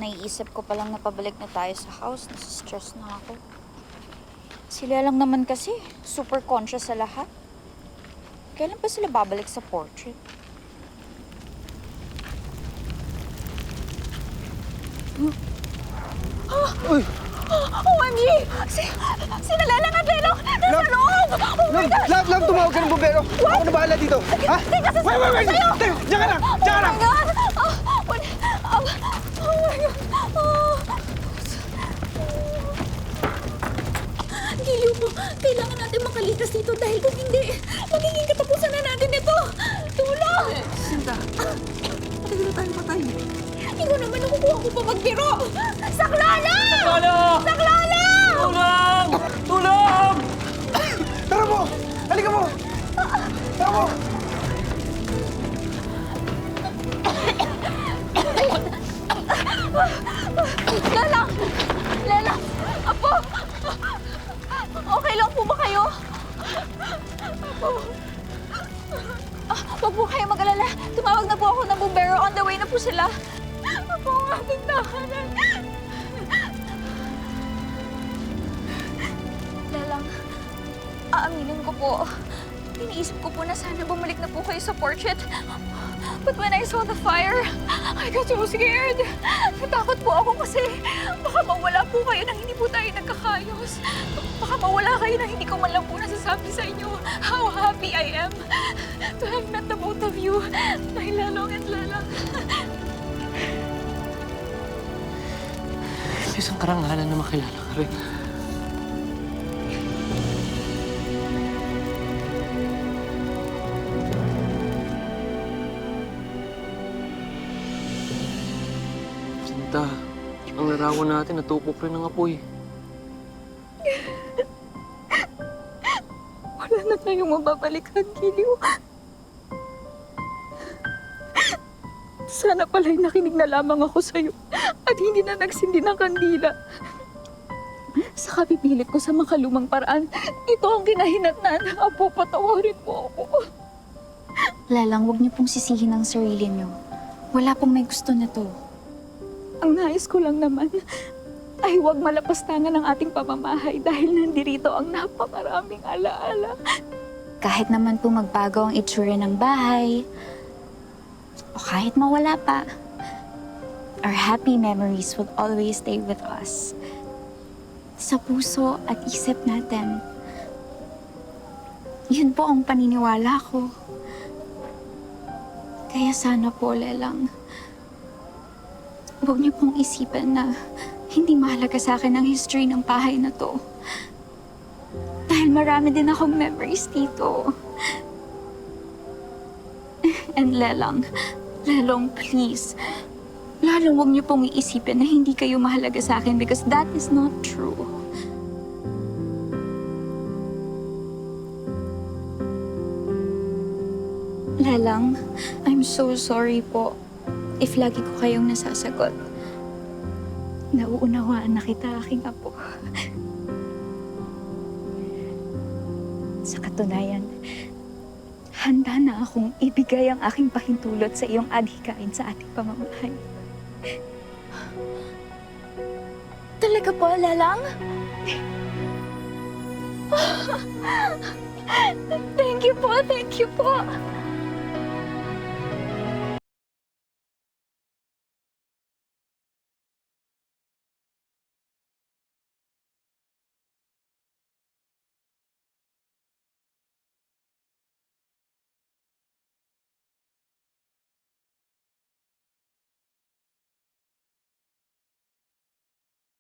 naiisip ko palang na pabalik na tayo sa house. Nasa-stress na ako. Sila lang naman kasi, super conscious sa lahat. Kailan pa sila babalik sa portrait? Uy! OMG! Sina Lelang at Lelong! Nasa loob! Oh my God! Love, tumawag ka ng bumbero! Ako na bahala dito! Ha? Wait! Tayo! Diyan ka lang! Diyan ka lang! Oh my God! Oh my God! Giliw mo, kailangan natin makalikas dito dahil kung hindi, magiging katapusan na natin ito! Tulong! Sinta, matagal na tayo patay. Ikaw naman nakukuha ko pa magbiro! Saklala! Saklala! Saklala! Tulong! Tulong! Tara mo! Halika mo! Tara mo! Lelang! Lelang! Apo! Okay lang po ba kayo? Apo! Huwag po kayo mag-alala. Tumawag na po ako ng bumbero. On the way na po sila. Apo, ang ating tahanan. Lelang, aaminin ko po. Iniisip ko po na sana bumalik na po kayo sa portrait. But when I saw the fire, I got so scared. Natakot po ako kasi baka mawala po kayo nang hindi po tayo nagkakayos. Baka mawala kayo nang hindi ko man lang po nasasabi sa inyo how happy I am to have met the both of you, my Lelong and Lelang. Isang karangalan na makilala ka rin. Sinta, ang larawan natin natupok rin ng apoy. Wala na tayong mababalikan, Giliw. Sana pala'y nakinig na lamang ako sa'yo at hindi na nagsindi ng kandila. Sa kapipilit ko sa makalumang paraan, ito ang kinahinatnan. Apo, patawarin mo ako. Lelang, huwag niyo pong sisihin ang sarili niyo. Wala pong may gusto na to. Ang nais ko lang naman ay huwag malapastangan ang ating pamamahay dahil nandirito ang napakaraming alaala. Kahit naman po magbago ang itsura ng bahay, o kahit mawala pa, our happy memories will always stay with us. Sa puso at isip natin. Yun po ang paniniwala ko. Kaya sana po, Lelang, huwag niyo pong isipan na hindi mahalaga sa akin ang history ng bahay na to. Dahil marami din akong memories dito. And Lelang, please, lalong huwag niyo pong iisipin na hindi kayo mahalaga sa akin because that is not true. Lelang, I'm so sorry po if lagi ko kayong nasasagot. Nauunawaan na kita, aking apo. Sa katunayan, handa na akong ibigay ang aking pahintulot sa iyong adhikain sa ating pamamahay. Talaga po, Lelang? Thank you po, thank you po.